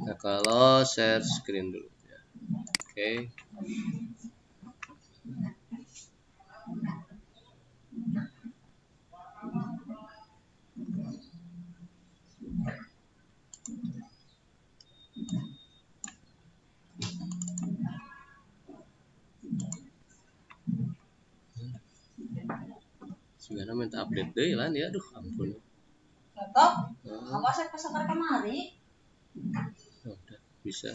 Nah, kalau share screen dulu ya. Oke. Sebenarnya minta update deh lah ya, aduh ampun. Cocok? Apa saya pasang kemari? Udah bisa.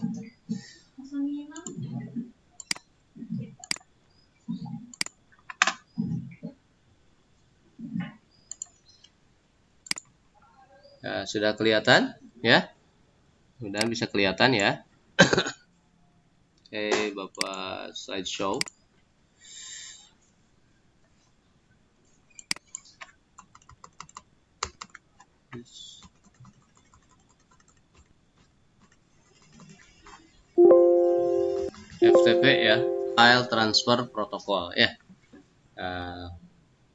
Nah, sudah kelihatan ya? Sudah bisa kelihatan ya? Oke, Bapak slideshow. FTP ya, File Transfer Protocol ya.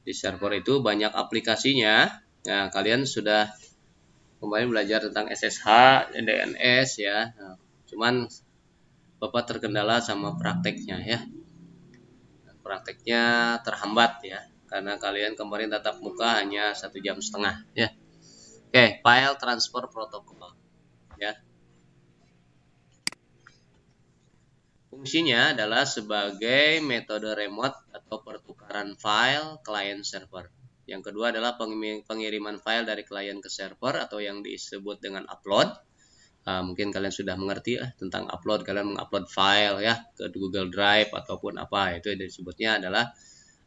Di server itu banyak aplikasinya. Nah, kalian sudah kemarin belajar tentang SSH, DNS ya. Nah, cuman Bapak terkendala sama prakteknya ya. Prakteknya terhambat ya, karena kalian kemarin tatap muka hanya 1,5 jam ya. Oke, File Transfer Protocol ya. Fungsinya adalah sebagai metode remote atau pertukaran file client server. Yang kedua adalah pengiriman file dari klien ke server atau yang disebut dengan upload. Mungkin kalian sudah mengerti tentang upload. Kalian mengupload file ya ke Google Drive ataupun apa, itu disebutnya adalah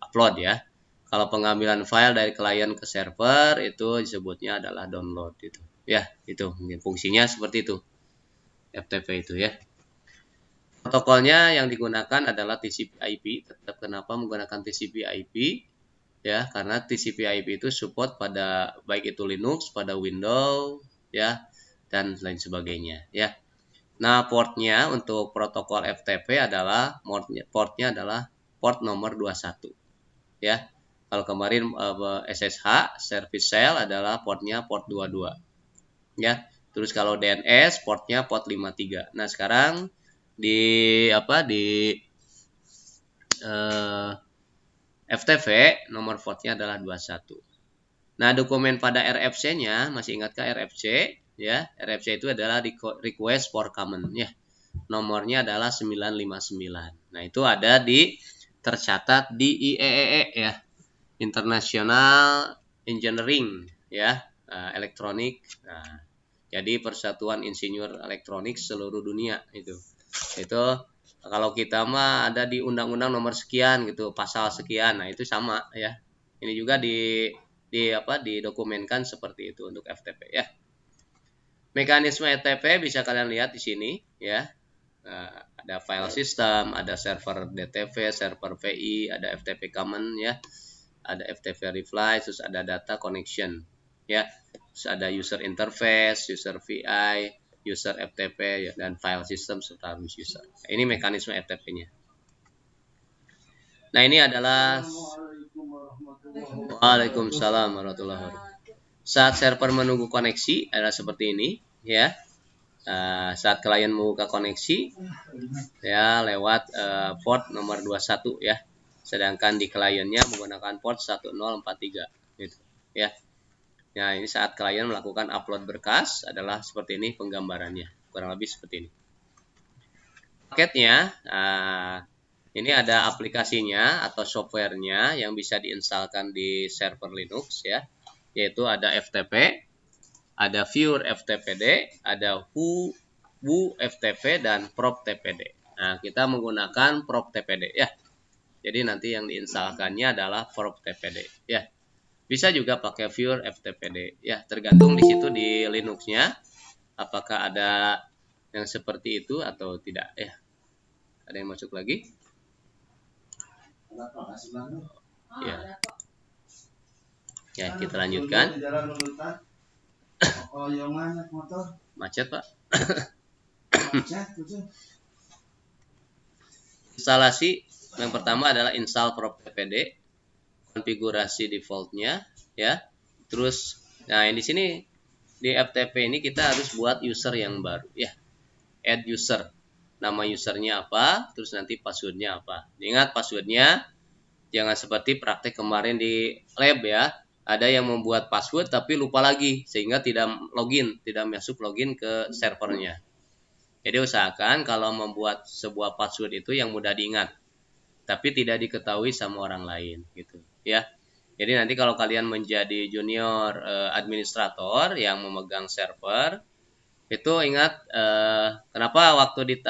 upload ya. Kalau pengambilan file dari klien ke server itu disebutnya adalah download gitu. Ya, itu mungkin fungsinya seperti itu. FTP itu ya. Protokolnya yang digunakan adalah TCP/IP. Tetap kenapa menggunakan TCP/IP? Ya, karena TCP/IP itu support pada baik itu Linux, pada Windows, ya, dan lain sebagainya, ya. Nah, portnya untuk protokol FTP adalah portnya adalah port nomor 21, ya. Kalau kemarin SSH service shell adalah portnya port 22, ya. Terus kalau DNS portnya port 53. Nah, sekarang di FTP nomor portnya adalah 21. Nah, dokumen pada RFC-nya, masih ingatkah RFC? Ya, RFC itu adalah request for comment ya. Nomornya adalah 959. Nah, itu ada tercatat di IEEE ya. International Engineering ya, elektronik. Nah, jadi Persatuan Insinyur Elektronik seluruh dunia itu. Itu kalau kita mah ada di undang-undang nomor sekian gitu, pasal sekian. Nah, itu sama ya. Ini juga didokumenkan seperti itu untuk FTP ya. Mekanisme FTP bisa kalian lihat di sini ya. Ada file system, ada server DTV, server VI, ada FTP common ya. Ada FTP reply, terus ada data connection ya. Terus ada user interface, user VI, user FTP ya, dan file system serta user. Nah, ini mekanisme FTP-nya. Nah, ini adalah Waalaikumsalam warahmatullahi wabarakatuh. Saat server menunggu koneksi adalah seperti ini ya. Saat klien membuka koneksi ya lewat port nomor 21 ya. Sedangkan di kliennya menggunakan port 1043 gitu ya. Nah, ini saat klien melakukan upload berkas adalah seperti ini penggambarannya. Kurang lebih seperti ini. Paketnya, ini ada aplikasinya atau softwarenya yang bisa diinstalkan di server Linux ya. Yaitu ada FTP, ada Viewer FTPD, ada Who FTP, dan Prop TPD. Nah, kita menggunakan Prop TPD ya. Jadi nanti yang diinstalkannya adalah Prop TPD ya. Bisa juga pakai Viewer FTPD ya, tergantung di situ di Linux-nya apakah ada yang seperti itu atau tidak ya. Ada yang masuk lagi? Ya. Ya, kita lanjutkan. Macet, Pak. Instalasi yang pertama adalah install Prop TPD. Konfigurasi defaultnya ya. Terus nah, di sini di FTP ini kita harus buat user yang baru ya. add user. Nama usernya apa, terus nanti passwordnya apa. Ingat passwordnya jangan seperti praktek kemarin di lab ya. Ada yang membuat password tapi lupa lagi sehingga tidak masuk login ke servernya. Jadi usahakan kalau membuat sebuah password itu yang mudah diingat, tapi tidak diketahui sama orang lain gitu ya. Jadi nanti kalau kalian menjadi junior administrator yang memegang server, itu ingat kenapa waktu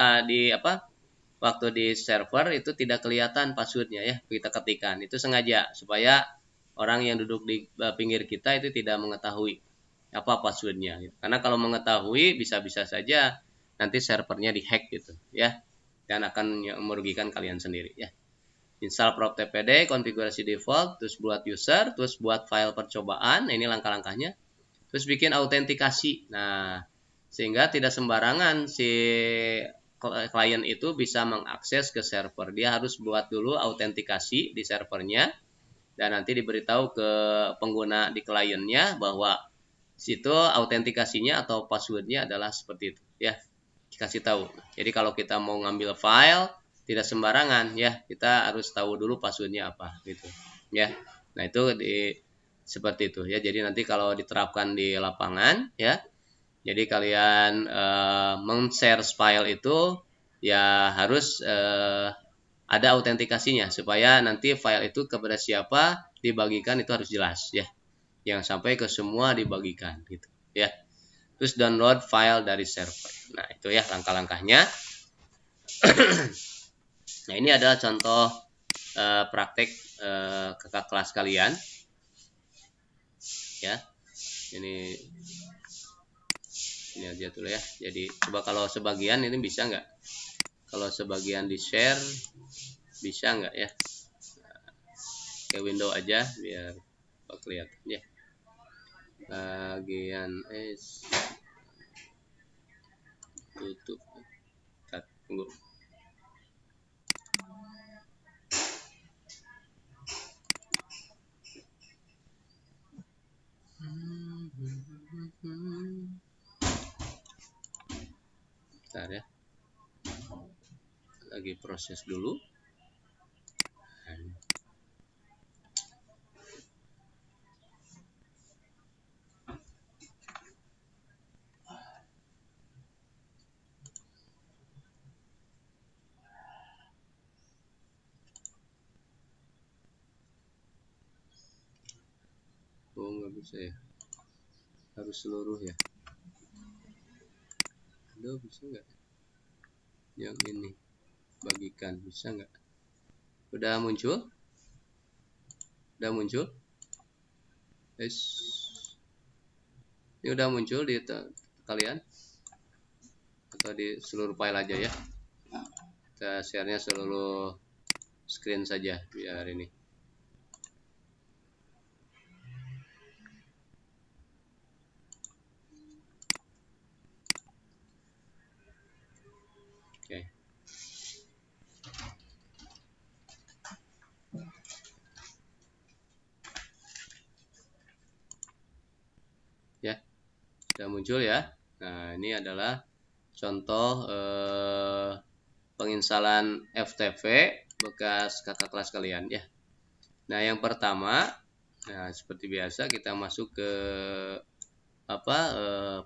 waktu di server itu tidak kelihatan passwordnya ya, kita ketikkan itu sengaja supaya orang yang duduk di pinggir kita itu tidak mengetahui apa passwordnya gitu. Karena kalau mengetahui bisa-bisa saja nanti servernya dihack gitu ya, dan akan merugikan kalian sendiri ya. Install PropTPD, konfigurasi default, terus buat user, terus buat file percobaan, ini langkah-langkahnya. Terus bikin autentikasi. Nah, sehingga tidak sembarangan si klien itu bisa mengakses ke server. Dia harus buat dulu autentikasi di servernya, dan nanti diberitahu ke pengguna di kliennya bahwa situ autentikasinya atau passwordnya adalah seperti itu ya, dikasih tahu. Jadi kalau kita mau ngambil file tidak sembarangan ya, kita harus tahu dulu passwordnya apa gitu ya. Nah itu seperti itu ya. Jadi nanti kalau diterapkan di lapangan ya, jadi kalian men-share file itu ya harus ada autentikasinya supaya nanti file itu kepada siapa dibagikan itu harus jelas ya, jangan sampai ke semua dibagikan gitu ya. Terus download file dari server. Nah itu ya langkah-langkahnya. Nah ini adalah contoh praktek kakak kelas kalian ya. Ini aja dulu ya. Jadi coba kalau sebagian ini bisa nggak? Kalau sebagian di share bisa nggak ya? Ke window aja biar kelihatan ya. Bagian tutup. Tunggu. Bentar ya. Lagi proses dulu. Oh nggak bisa ya, harus seluruh ya. Aduh bisa nggak yang ini bagikan, bisa nggak? Udah muncul guys, ini udah muncul di kalian atau di seluruh file aja ya. Kita share-nya seluruh screen saja biar ini. Oke. Ya, sudah muncul ya. Nah, ini adalah contoh penginstalan FTP bekas kakak kelas kalian ya. Nah, yang pertama, nah seperti biasa kita masuk ke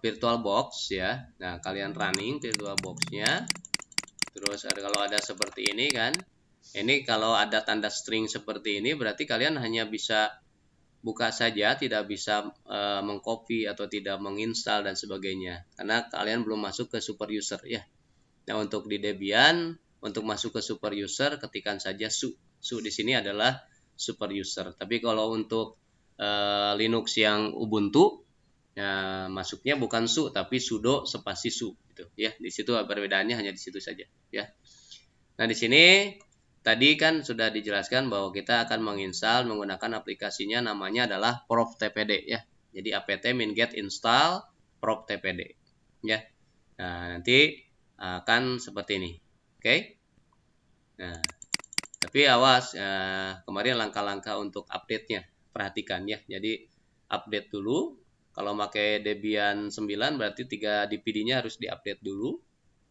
VirtualBox ya. Nah, kalian running VirtualBox-nya. Terus kalau ada seperti ini kan. Ini kalau ada tanda string seperti ini berarti kalian hanya bisa buka saja, tidak bisa mengcopy atau tidak menginstal dan sebagainya karena kalian belum masuk ke super user ya. Nah, untuk di Debian untuk masuk ke super user ketikkan saja su di sini adalah super user. Tapi kalau untuk Linux yang Ubuntu ya, masuknya bukan su tapi sudo spasi su gitu ya. Di situ perbedaannya hanya di situ saja ya. Nah, di sini tadi kan sudah dijelaskan bahwa kita akan menginstal menggunakan aplikasinya, namanya adalah PropTPD ya. Jadi apt min-get install PropTPD ya. Nah, nanti akan seperti ini. Oke. Nah, tapi awas kemarin langkah-langkah untuk update-nya perhatikan ya. Jadi update dulu. Kalau pakai Debian 9 berarti 3 DPD-nya harus diupdate dulu.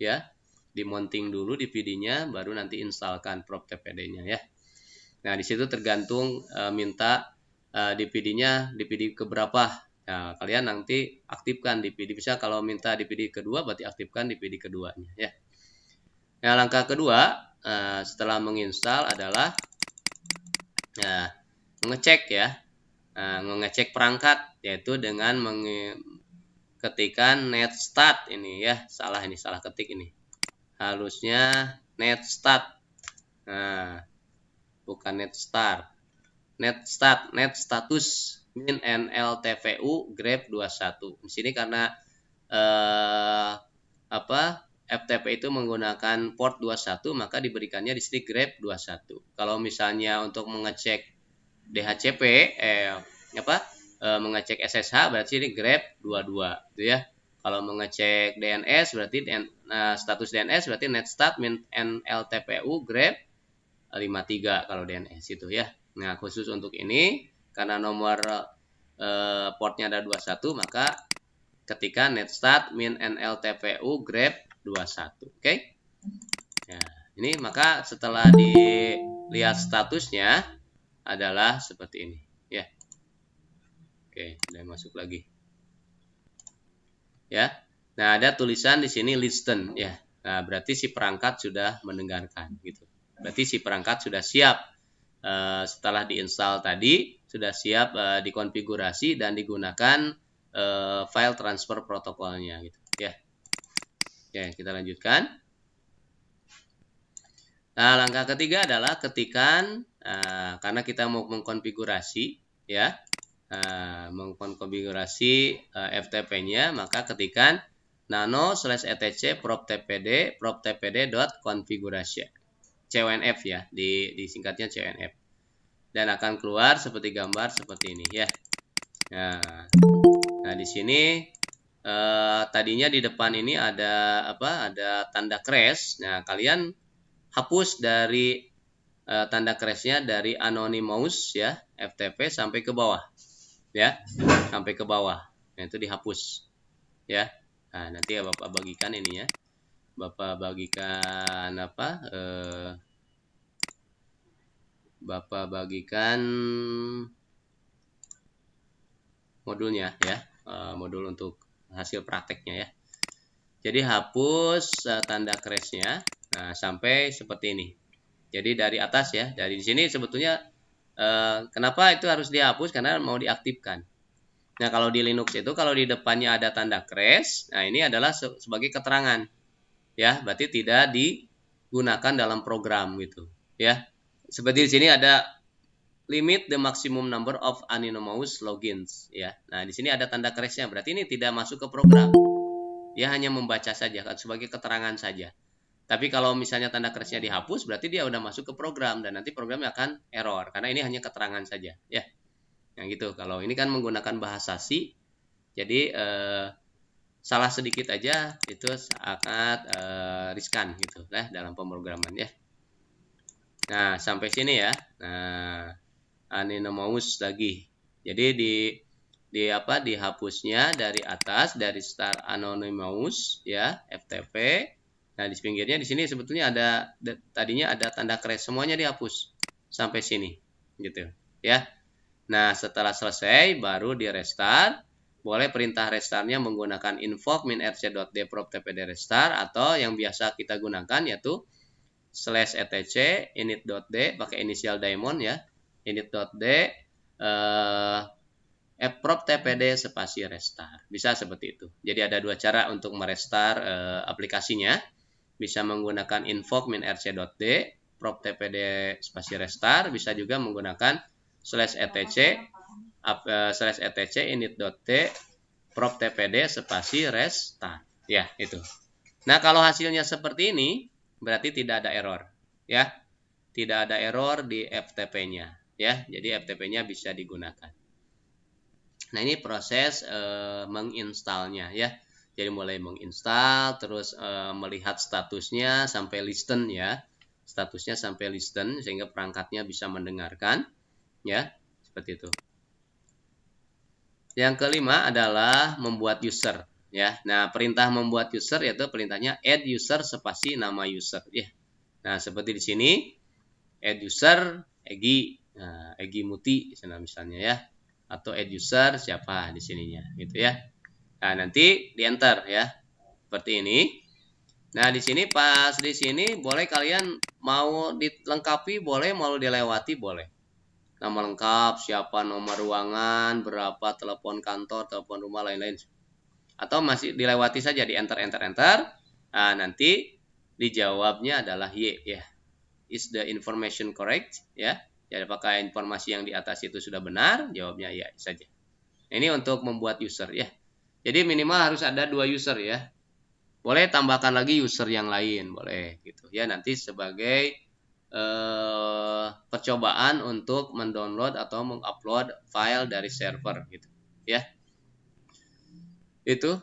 ya. Dimonting dulu DPD-nya, baru nanti instalkan PropTPD-nya ya. Nah, di situ tergantung minta DPD-nya DPD keberapa. Nah, kalian nanti aktifkan DPD. Bisa kalau minta DPD kedua, berarti aktifkan DPD keduanya ya. Nah, langkah kedua setelah menginstal adalah mengecek ya. Mengecek perangkat, yaitu dengan mengetikkan net start ini ya. Salah ketik ini. Harusnya net start. Nah, bukan net start. Net status min NLTPU grep 21. Di sini karena FTP itu menggunakan port 21, maka diberikannya di sini grep 21. Kalau misalnya untuk mengecek DHCP mengecek SSH berarti ini grep 22 gitu ya. Kalau mengecek DNS berarti status DNS berarti netstart min NLTPU grep 53 kalau DNS itu ya. Nah, khusus untuk ini karena nomor portnya ada 21, maka ketika netstart min NLTPU grep 21. Oke. Nah, ini maka setelah dilihat statusnya adalah seperti ini ya. Oke, udah masuk lagi. Ya. Nah, ada tulisan di sini listen ya. Nah, berarti si perangkat sudah mendengarkan gitu. Berarti si perangkat sudah siap setelah diinstal tadi, sudah siap dikonfigurasi dan digunakan file transfer protokolnya gitu ya. Oke, kita lanjutkan. Nah, langkah ketiga adalah ketikkan karena kita mau mengkonfigurasi ya. Mengkonfigurasi FTP-nya, maka ketikkan nano/etc proptpd.configuration CWNF ya, disingkatnya CWNF, dan akan keluar seperti gambar seperti ini ya. Nah, di sini tadinya di depan ini ada ada tanda crash. Nah, kalian hapus dari tanda crashnya dari Anonymous ya, FTP sampai ke bawah ya, sampai ke bawah. Nah, itu dihapus ya. Nah, nanti ya Bapak bagikan ini ya. Bapak bagikan Bapak bagikan modulnya ya, modul untuk hasil prakteknya ya. Jadi hapus tanda crashnya sampai seperti ini. Jadi dari atas ya, dari sini sebetulnya kenapa itu harus dihapus, karena mau diaktifkan. Nah, kalau di Linux itu kalau di depannya ada tanda crash, nah ini adalah sebagai keterangan ya, berarti tidak digunakan dalam program gitu ya. Seperti di sini ada limit the maximum number of anonymous logins ya. Nah, di sini ada tanda crashnya, berarti ini tidak masuk ke program. Dia hanya membaca saja sebagai keterangan saja. Tapi kalau misalnya tanda crashnya dihapus, berarti dia udah masuk ke program dan nanti programnya akan error karena ini hanya keterangan saja ya. Yang gitu. Kalau ini kan menggunakan bahasa C, jadi salah sedikit aja itu sangat riskan gitu lah dalam pemrograman ya. Nah, sampai sini ya. Nah, anonymous lagi. Jadi dihapusnya dari atas, dari start anonymous ya, FTP. Nah, di pinggirnya di sini sebetulnya tadinya ada tanda crash, semuanya dihapus sampai sini gitu ya. Nah, setelah selesai baru di restart. Boleh perintah restartnya menggunakan invoke min-rc.d proptpd restart, atau yang biasa kita gunakan yaitu /etc init.d pakai inisial daemon ya, init.d proptpd spasi restart. Bisa seperti itu. Jadi ada dua cara untuk merestart aplikasinya. Bisa menggunakan invoke min-rc.d proptpd spasi restart, bisa juga menggunakan /etc init.d proptpd spasi restart ya, itu. Nah, kalau hasilnya seperti ini berarti tidak ada error ya, tidak ada error di FTP-nya ya, jadi FTP-nya bisa digunakan. Nah, ini proses menginstalnya ya. Jadi mulai menginstal, terus melihat statusnya sampai listen ya, statusnya sampai listen sehingga perangkatnya bisa mendengarkan ya, seperti itu. Yang kelima adalah membuat user ya. Nah, perintah membuat user yaitu perintahnya add user spasi nama user ya. Nah, seperti di sini add user Egi, nah, Egi Muti misalnya ya, atau add user siapa di sininya gitu ya. Nah, nanti di enter ya. Seperti ini. Nah, di sini pas di sini boleh kalian mau dilengkapi boleh, mau dilewati boleh. Nama lengkap, siapa, nomor ruangan, berapa, telepon kantor, telepon rumah, lain-lain. Atau masih dilewati saja, di enter. Nah, nanti dijawabnya adalah Y ya. Is the information correct ya? Jadi apakah informasi yang di atas itu sudah benar? Jawabnya ya saja. Ini untuk membuat user ya. Jadi minimal harus ada 2 user ya. Boleh tambahkan lagi user yang lain, boleh gitu ya. Nanti sebagai percobaan untuk mendownload atau mengupload file dari server gitu ya. Itu.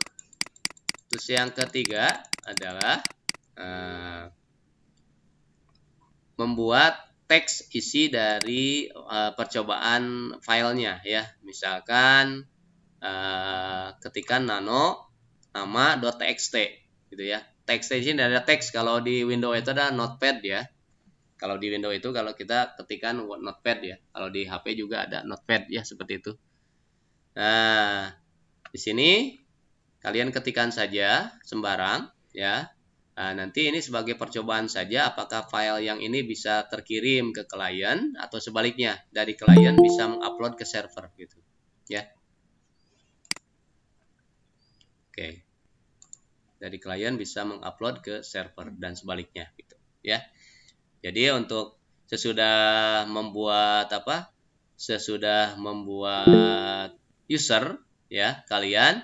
Terus yang ketiga adalah membuat teks isi dari percobaan filenya ya. Misalkan ketikkan nano nama.txt gitu ya. Txt ini ada teks, kalau di Windows itu ada notepad ya. Kalau di Windows itu kalau kita ketikkan notepad ya. Kalau di HP juga ada notepad ya, seperti itu. Nah, di sini kalian ketikkan saja sembarang ya. Nah, nanti ini sebagai percobaan saja apakah file yang ini bisa terkirim ke klien atau sebaliknya dari klien bisa mengupload ke server gitu ya. Oke. Dari klien bisa mengupload ke server dan sebaliknya gitu ya. Jadi untuk sesudah membuat user ya, kalian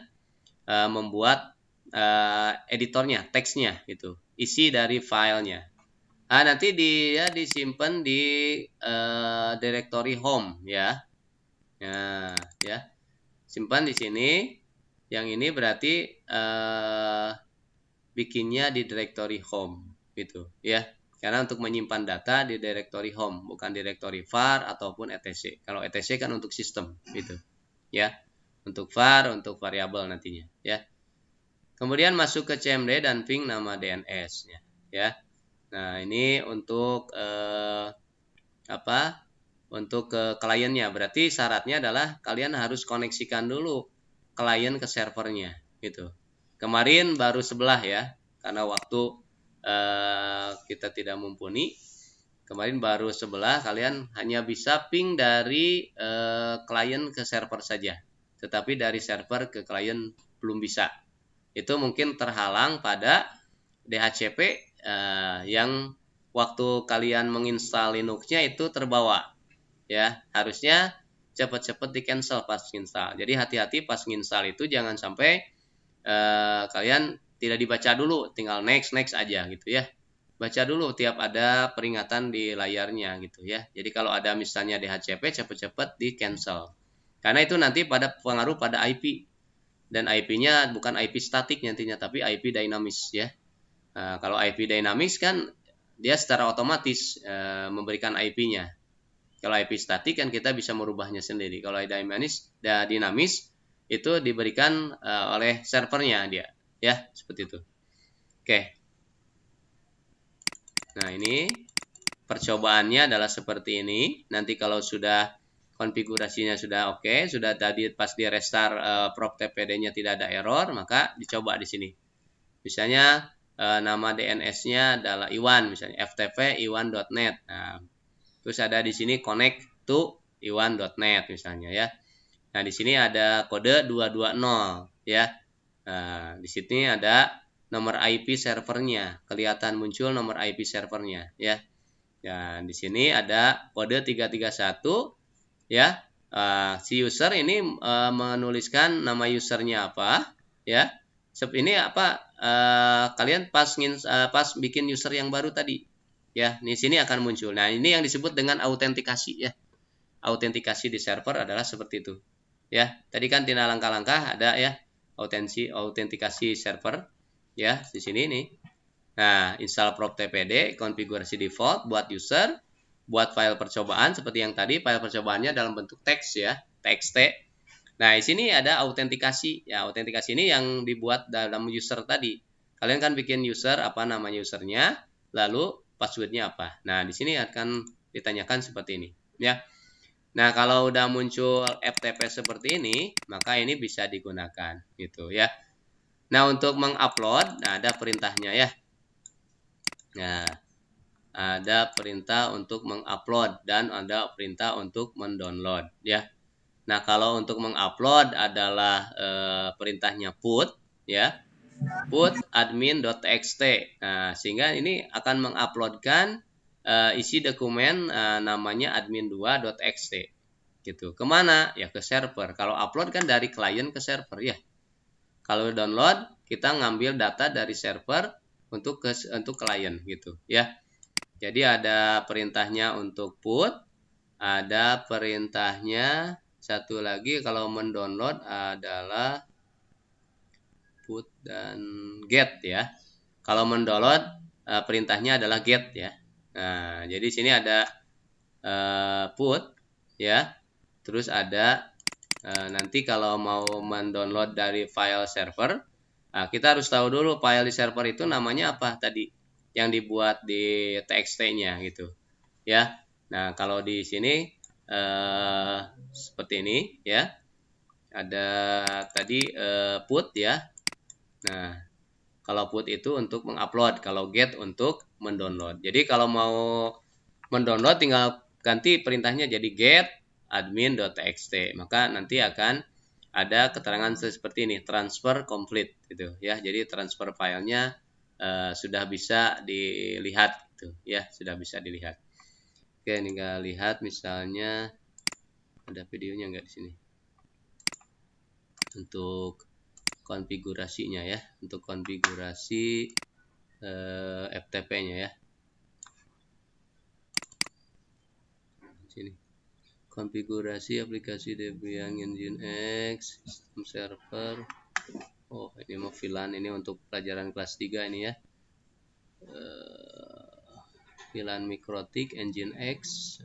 membuat editornya, teksnya gitu, isi dari filenya. Nah, nanti dia disimpan di directory home ya. Nah, ya. Simpan di sini. Yang ini berarti bikinnya di directory home gitu ya. Karena untuk menyimpan data di directory home, bukan directory var ataupun etc. Kalau etc kan untuk sistem gitu ya. Untuk var, untuk variabel nantinya ya. Kemudian masuk ke CMD dan ping nama DNS ya. Nah, ini untuk untuk ke kliennya. Berarti syaratnya adalah kalian harus koneksikan dulu klien ke servernya gitu. Kemarin baru sebelah ya, karena waktu kita tidak mumpuni. Kemarin baru sebelah, kalian hanya bisa ping dari klien ke server saja. Tetapi dari server ke klien belum bisa. Itu mungkin terhalang pada DHCP yang waktu kalian menginstal Linux-nya itu terbawa. Ya, harusnya cepat-cepat di cancel pas install. Jadi hati-hati pas nginstal itu jangan sampai kalian tidak dibaca dulu, tinggal next aja gitu ya. Baca dulu tiap ada peringatan di layarnya gitu ya. Jadi kalau ada misalnya DHCP cepat-cepat di cancel. Karena itu nanti pada pengaruh pada IP. Dan IP-nya bukan IP statik nantinya, tapi IP dinamis ya. Kalau IP dinamis kan dia secara otomatis memberikan IP-nya. Kalau IP statik kan kita bisa merubahnya sendiri. Kalau dinamis itu diberikan oleh servernya dia, ya seperti itu. Oke. Nah, ini percobaannya adalah seperti ini. Nanti kalau sudah konfigurasinya sudah oke, sudah tadi pas di restart prop TPD-nya tidak ada error, maka dicoba di sini. Misalnya nama DNS-nya adalah Iwan, misalnya ftp iwan.net. Nah, terus ada di sini connect to iwan.net misalnya ya. Nah, di sini ada kode 220 ya. Nah, di sini ada nomor IP servernya, kelihatan muncul nomor IP servernya ya. Dan di sini ada kode 331 ya. Si user ini menuliskan nama usernya apa ya. Ini apa kalian pas bikin user yang baru tadi ya, di sini akan muncul. Nah, ini yang disebut dengan autentikasi ya. Autentikasi di server adalah seperti itu ya. Tadi kan tina langkah-langkah ada ya, autentikasi server ya di sini nih. Nah, install prop tpd, konfigurasi default buat user, buat file percobaan seperti yang tadi, file percobaannya dalam bentuk teks ya, txt. Nah, di sini ada autentikasi. Ya, autentikasi ini yang dibuat dalam user tadi. Kalian kan bikin user, apa namanya usernya, lalu passwordnya apa. Nah, di sini akan ditanyakan seperti ini. Ya. Nah, kalau udah muncul FTP seperti ini, maka ini bisa digunakan, gitu ya. Nah, untuk mengupload, nah ada perintahnya ya. Nah, ada perintah untuk mengupload dan ada perintah untuk mendownload, ya. Nah, kalau untuk mengupload adalah perintahnya put, ya, put admin.txt. Nah, sehingga ini akan menguploadkan isi dokumen namanya admin2.txt, gitu. Kemana? Ya ke server. Kalau upload kan dari klien ke server, ya. Kalau download kita ngambil data dari server untuk klien, gitu, ya. Jadi ada perintahnya untuk put, ada perintahnya satu lagi kalau mendownload adalah put dan get ya. Kalau mendownload perintahnya adalah get ya. Nah, jadi sini ada put ya. Terus ada nanti kalau mau mendownload dari file server, kita harus tahu dulu file di server itu namanya apa tadi yang dibuat di txt-nya gitu ya. Nah, kalau di sini seperti ini ya. Ada tadi put ya. Nah, kalau put itu untuk mengupload, kalau get untuk mendownload. Jadi kalau mau mendownload tinggal ganti perintahnya jadi get admin.txt. Maka nanti akan ada keterangan seperti ini, transfer complete gitu ya. Jadi transfer filenya sudah bisa dilihat gitu ya, sudah bisa dilihat. Oke, tinggal lihat misalnya ada videonya nggak di sini untuk konfigurasinya ya, untuk konfigurasi FTP-nya ya. Sini. Konfigurasi aplikasi Debian Engine X, sistem server. Oh, ini mau VLAN, ini untuk pelajaran kelas 3 ini ya. VLAN Mikrotik Engine X.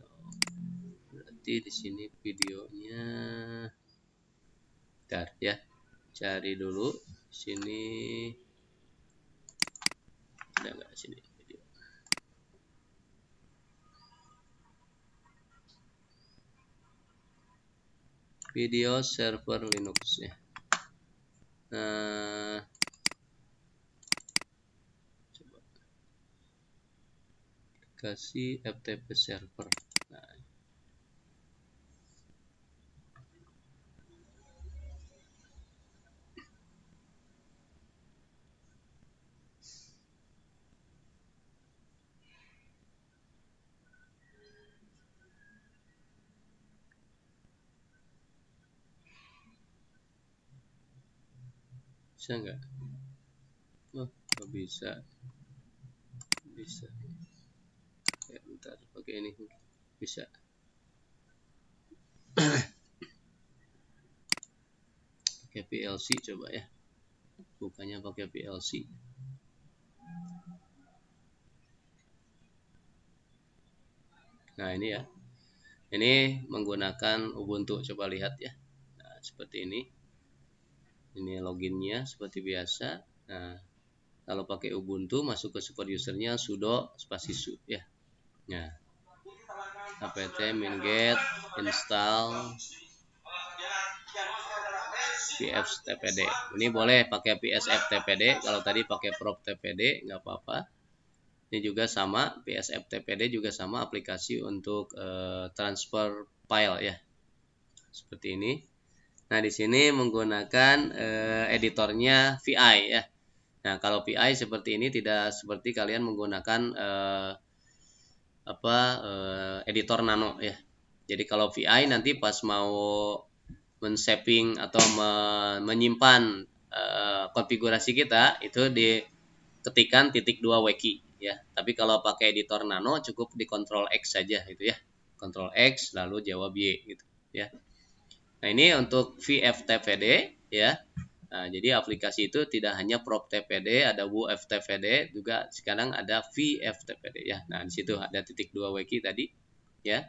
Berarti di sini videonya. Bentar ya. Cari dulu sini. Ada nggak sini video? Video server Linux ya. Nah, coba kasih FTP server. Nah, bisa nggak? Oh, nggak bisa. Bisa. Ya, bentar, pakai ini bisa. Pakai PLC coba ya. Bukannya pakai PLC. Nah, ini ya. Ini menggunakan Ubuntu, coba lihat ya. Nah, seperti ini. Ini loginnya seperti biasa. Nah, kalau pakai Ubuntu masuk ke super usernya sudo spasi su ya. Nah, apt minget install psftpd. Ini boleh pakai psftpd, kalau tadi pakai proptpd nggak apa-apa. Ini juga sama, psftpd juga sama aplikasi untuk transfer file ya. Seperti ini. Nah, di sini menggunakan editornya VI ya. Nah, kalau VI seperti ini tidak seperti kalian menggunakan editor nano ya. Jadi kalau VI nanti pas mau men-saving atau menyimpan konfigurasi kita itu diketikkan .2 wiki ya. Tapi kalau pakai editor nano cukup di Ctrl X saja gitu ya. Ctrl X lalu jawab Y gitu ya. Nah, ini untuk vftpd ya. Nah, jadi aplikasi itu tidak hanya proptpd, ada wuftpd, juga sekarang ada vftpd ya. Nah, di situ ada .2 wiki tadi ya.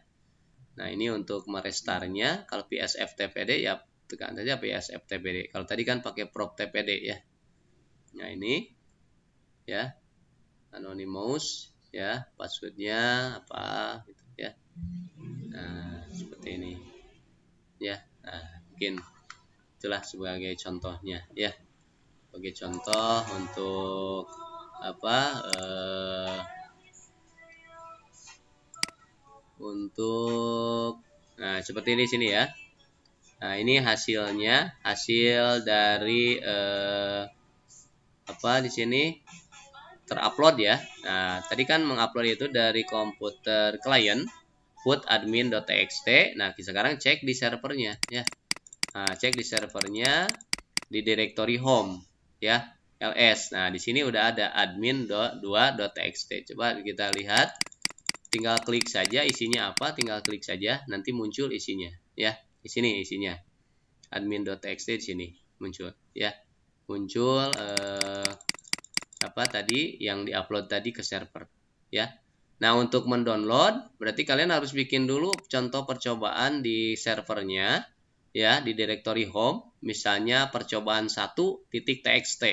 Nah, ini untuk merestarnya kalau psftpd ya tekan saja PS FTPD. Kalau tadi kan pakai prop TPD ya. Nah ini ya, anonymous ya, passwordnya apa gitu ya. Nah seperti ini ya. Nah mungkin itulah sebagai contohnya ya, sebagai contoh untuk apa, untuk nah seperti ini sini ya. Nah ini hasilnya, hasil dari apa di sini terupload ya. Nah tadi kan mengupload itu dari komputer klien put admin.txt. Nah sekarang cek di servernya ya. Nah cek di servernya di directory home ya, ls. Nah di sini udah ada admin.2.txt. Coba kita lihat, tinggal klik saja isinya apa, tinggal klik saja nanti muncul isinya ya. Di sini isinya admin.txt, di sini muncul ya, muncul apa tadi yang diupload tadi ke server ya. Nah untuk mendownload berarti kalian harus bikin dulu contoh percobaan di servernya ya, di directory home, misalnya percobaan 1.txt.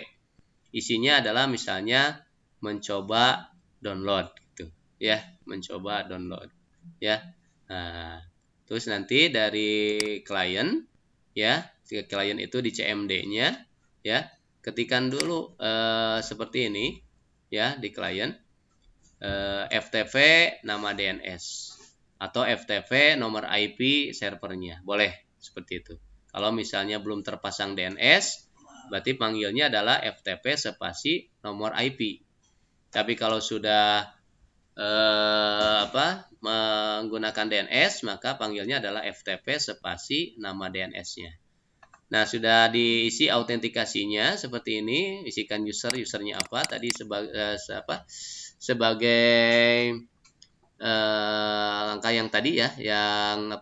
Isinya adalah misalnya mencoba download gitu ya, mencoba download ya. Nah terus nanti dari klien ya, klien itu di CMD-nya ya, ketikan dulu seperti ini ya di klien, FTP nama DNS atau FTP nomor IP servernya, boleh seperti itu. Kalau misalnya belum terpasang DNS, berarti panggilnya adalah FTP spasi nomor IP. Tapi kalau sudah menggunakan DNS, maka panggilnya adalah FTP spasi nama DNS-nya. Nah, sudah diisi autentikasinya seperti ini, isikan usernya apa tadi sebagai langkah yang tadi ya, yang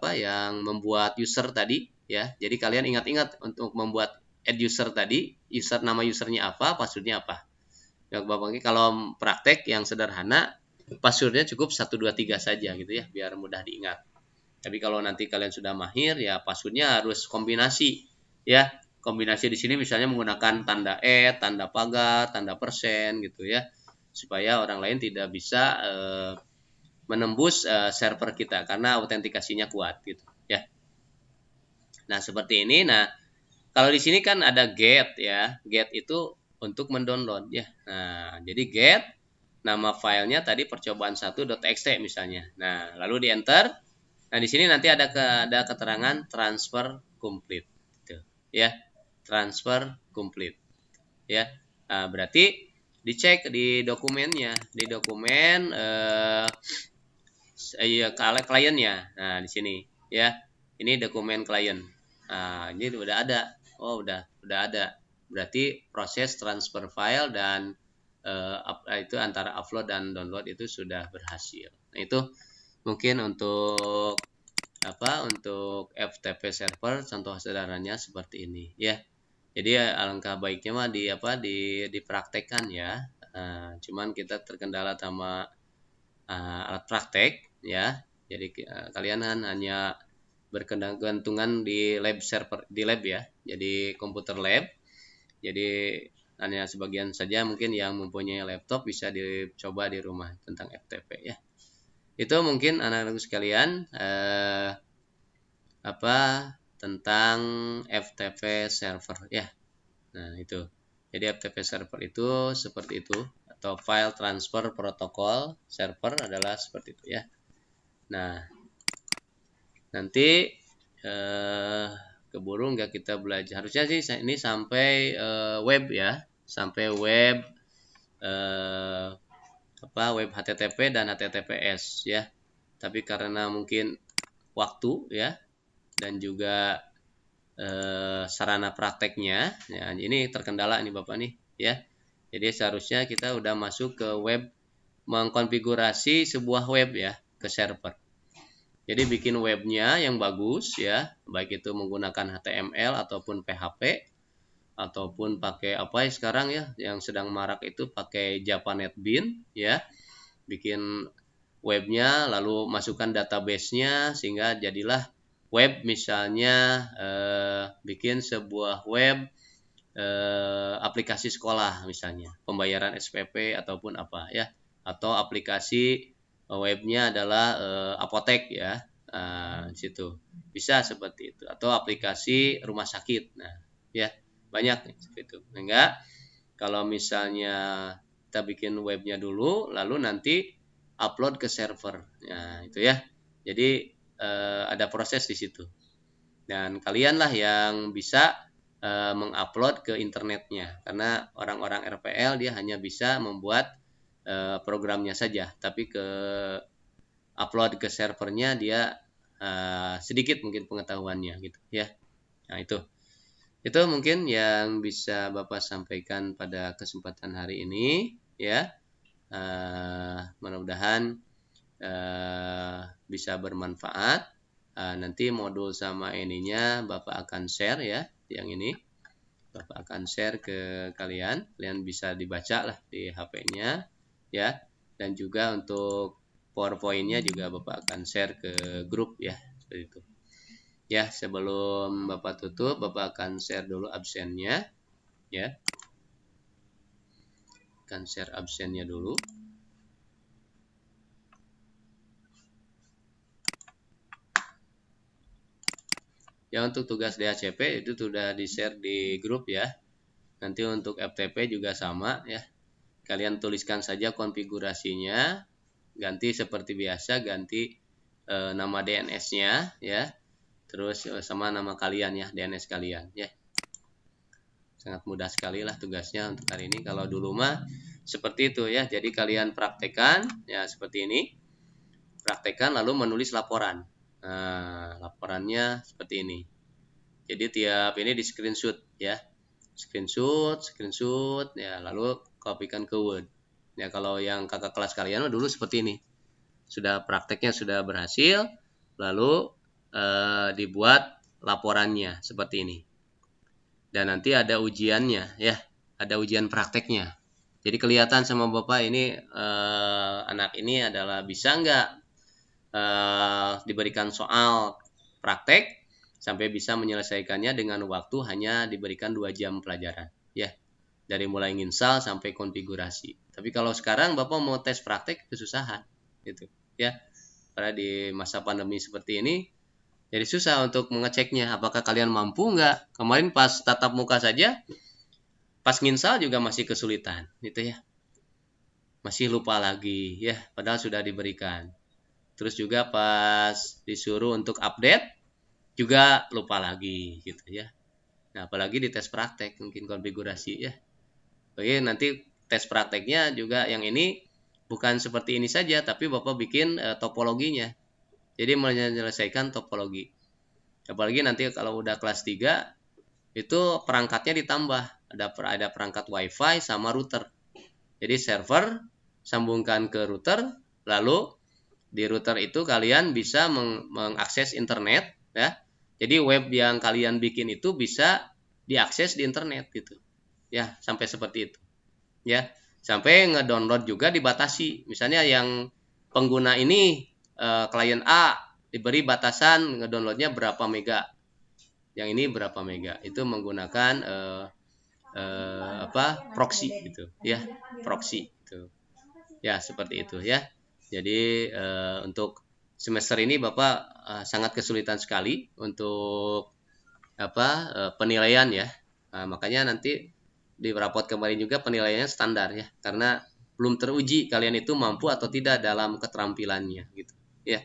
membuat user tadi ya. Jadi kalian ingat-ingat untuk membuat add user tadi, nama usernya apa, passwordnya apa. Ya, kalau praktek yang sederhana, passwordnya cukup 123 saja gitu ya, biar mudah diingat. Tapi kalau nanti kalian sudah mahir ya, passwordnya harus kombinasi ya. Kombinasi di sini misalnya menggunakan tanda tanda pagar, tanda persen gitu ya, supaya orang lain tidak bisa menembus server kita karena autentikasinya kuat gitu ya. Nah seperti ini. Nah kalau di sini kan ada get ya, get itu untuk mendownload ya. Nah jadi get nama filenya tadi percobaan 1.txt misalnya. Nah lalu di enter. Nah di sini nanti ada keterangan transfer complete gitu ya, transfer complete ya. Nah, berarti dicek di dokumennya, di dokumen kliennya. Nah di sini ya, ini dokumen klien. Nah ini udah ada, oh udah ada. Berarti proses transfer file dan itu antara upload dan download itu sudah berhasil. Nah itu mungkin untuk untuk FTP server contoh sederhananya seperti ini ya. Jadi alangkah baiknya mah dipraktekkan ya. Cuman kita terkendala sama alat praktek ya. Jadi kalian hanya berkegantungan di lab server, di lab ya. Jadi komputer lab. Jadi hanya sebagian saja mungkin yang mempunyai laptop bisa dicoba di rumah tentang FTP ya. Itu mungkin anak-anak sekalian tentang FTP server ya. Nah itu. Jadi FTP server itu seperti itu, atau file transfer protocol server adalah seperti itu ya. Nah nanti keburu nggak kita belajar, harusnya sih ini sampai web ya, sampai web web HTTP dan HTTPS ya. Tapi karena mungkin waktu ya dan juga sarana prakteknya ya, ini terkendala nih Bapak nih ya. Jadi seharusnya kita udah masuk ke web, mengkonfigurasi sebuah web ya ke server. Jadi bikin webnya yang bagus ya, baik itu menggunakan HTML ataupun PHP ataupun pakai apa ya sekarang ya yang sedang marak itu pakai Java NetBeans ya. Bikin webnya lalu masukkan database-nya sehingga jadilah web misalnya bikin sebuah web aplikasi sekolah misalnya, pembayaran SPP ataupun apa ya, atau aplikasi webnya adalah apotek ya, di situ bisa seperti itu, atau aplikasi rumah sakit. Nah ya, banyak seperti itu. Enggak, kalau misalnya kita bikin webnya dulu lalu nanti upload ke server, nah itu ya. Jadi ada proses di situ, dan kalianlah yang bisa mengupload ke internetnya, karena orang-orang RPL dia hanya bisa membuat programnya saja, tapi ke upload ke servernya dia sedikit mungkin pengetahuannya gitu ya. Nah itu mungkin yang bisa Bapak sampaikan pada kesempatan hari ini ya. Mudah-mudahan bisa bermanfaat. Nanti modul sama ininya Bapak akan share ya, yang ini Bapak akan share ke kalian bisa dibaca lah di HP-nya ya, dan juga untuk PowerPoint-nya juga Bapak akan share ke grup ya, seperti itu ya. Sebelum Bapak tutup, Bapak akan share dulu absennya ya, akan share absennya dulu. Ya, untuk tugas DHCP itu sudah di-share di grup ya. Nanti untuk FTP juga sama ya. Kalian tuliskan saja konfigurasinya, ganti seperti biasa, ganti nama DNS-nya ya. Terus sama nama kalian ya, DNS kalian ya. Sangat mudah sekali lah tugasnya untuk hari ini. Kalau dulu mah seperti itu ya. Jadi kalian praktekkan ya seperti ini. Praktekkan lalu menulis laporan. Nah, laporannya seperti ini. Jadi tiap ini di screenshot ya. Screenshot ya, lalu kopikan ke Word. Ya, kalau yang kakak kelas kalian dulu seperti ini. Sudah prakteknya sudah berhasil, lalu dibuat laporannya seperti ini. Dan nanti ada ujiannya ya, ada ujian prakteknya. Jadi kelihatan sama Bapak ini anak ini adalah bisa nggak diberikan soal praktek sampai bisa menyelesaikannya dengan waktu hanya diberikan 2 jam pelajaran ya, dari mulai nginstal sampai konfigurasi. Tapi kalau sekarang Bapak mau tes praktek kesusahan gitu ya, karena di masa pandemi seperti ini jadi susah untuk mengeceknya apakah kalian mampu nggak. Kemarin pas tatap muka saja, pas nginstal juga masih kesulitan gitu ya, masih lupa lagi ya, padahal sudah diberikan. Terus juga pas disuruh untuk update juga lupa lagi gitu ya. Nah, apalagi di tes praktek mungkin konfigurasi ya. Oke, nanti tes prakteknya juga yang ini bukan seperti ini saja, tapi Bapak bikin topologinya. Jadi menyelesaikan topologi. Apalagi nanti kalau udah kelas 3 itu perangkatnya ditambah. Ada perangkat WiFi sama router. Jadi server sambungkan ke router, lalu di router itu kalian bisa mengakses internet ya. Jadi web yang kalian bikin itu bisa diakses di internet gitu. Ya, sampai seperti itu. Ya, sampai ngedownload juga dibatasi. Misalnya yang pengguna ini klien A diberi batasan ngedownloadnya berapa mega. Yang ini berapa mega. Itu menggunakan proxy gitu ya, proxy gitu. Ya, seperti itu ya. Jadi untuk semester ini Bapak sangat kesulitan sekali untuk penilaian ya. Makanya nanti di rapot kemarin juga penilaiannya standar ya, karena belum teruji kalian itu mampu atau tidak dalam keterampilannya gitu ya.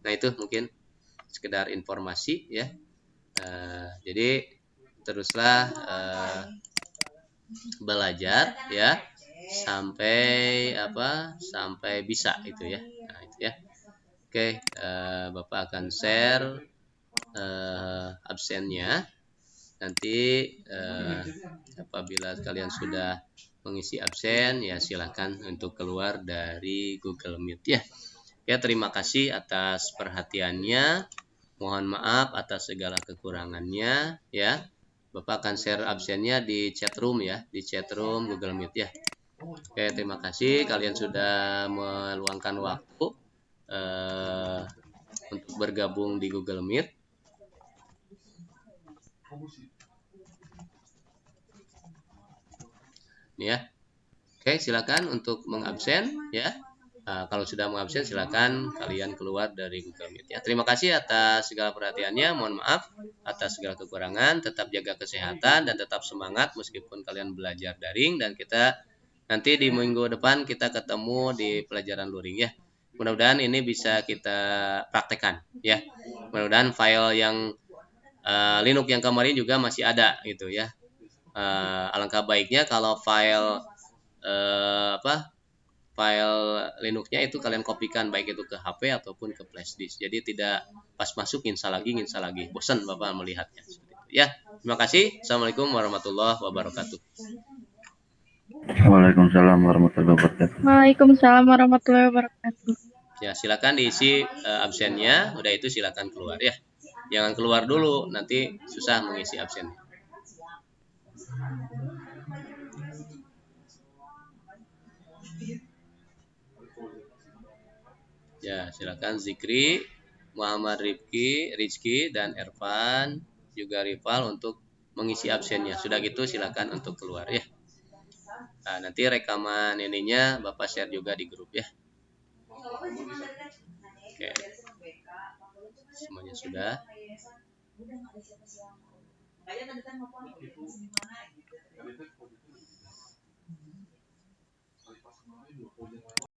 Nah, itu mungkin sekedar informasi ya. Jadi teruslah belajar ya sampai sampai bisa itu ya. Nah, itu ya. Oke, Bapak akan share absennya. Nanti apabila kalian sudah mengisi absen ya silakan untuk keluar dari Google Meet ya. Ya, terima kasih atas perhatiannya. Mohon maaf atas segala kekurangannya ya. Bapak akan share absennya di chat room ya, di chat room Google Meet ya. Oke, terima kasih kalian sudah meluangkan waktu untuk bergabung di Google Meet. Ini ya. Oke, silakan untuk mengabsen ya. Kalau sudah mengabsen silakan kalian keluar dari Google Meet ya. Terima kasih atas segala perhatiannya. Mohon maaf atas segala kekurangan. Tetap jaga kesehatan dan tetap semangat meskipun kalian belajar daring, dan kita nanti di minggu depan kita ketemu di pelajaran luring ya. Mudah-mudahan ini bisa kita praktekkan ya. Mudah-mudahan file yang Linux yang kemarin juga masih ada gitu ya. Alangkah baiknya kalau file file Linuxnya itu kalian kopikan baik itu ke HP ataupun ke flash disk. Jadi tidak pas masuk install lagi, bosan Bapak melihatnya. Seperti itu. Ya, terima kasih. Assalamualaikum warahmatullahi wabarakatuh. Waalaikumsalam warahmatullahi wabarakatuh. Waalaikumsalam warahmatullahi wabarakatuh. Ya, silakan diisi absennya. Udah itu silakan keluar ya. Jangan keluar dulu, nanti susah mengisi absennya. Ya, silakan Zikri, Muhammad Rizky, dan Ervan, juga Rival untuk mengisi absennya. Sudah gitu silakan untuk keluar ya. Nah, nanti rekaman ininya Bapak share juga di grup ya. Oke. Semuanya sudah.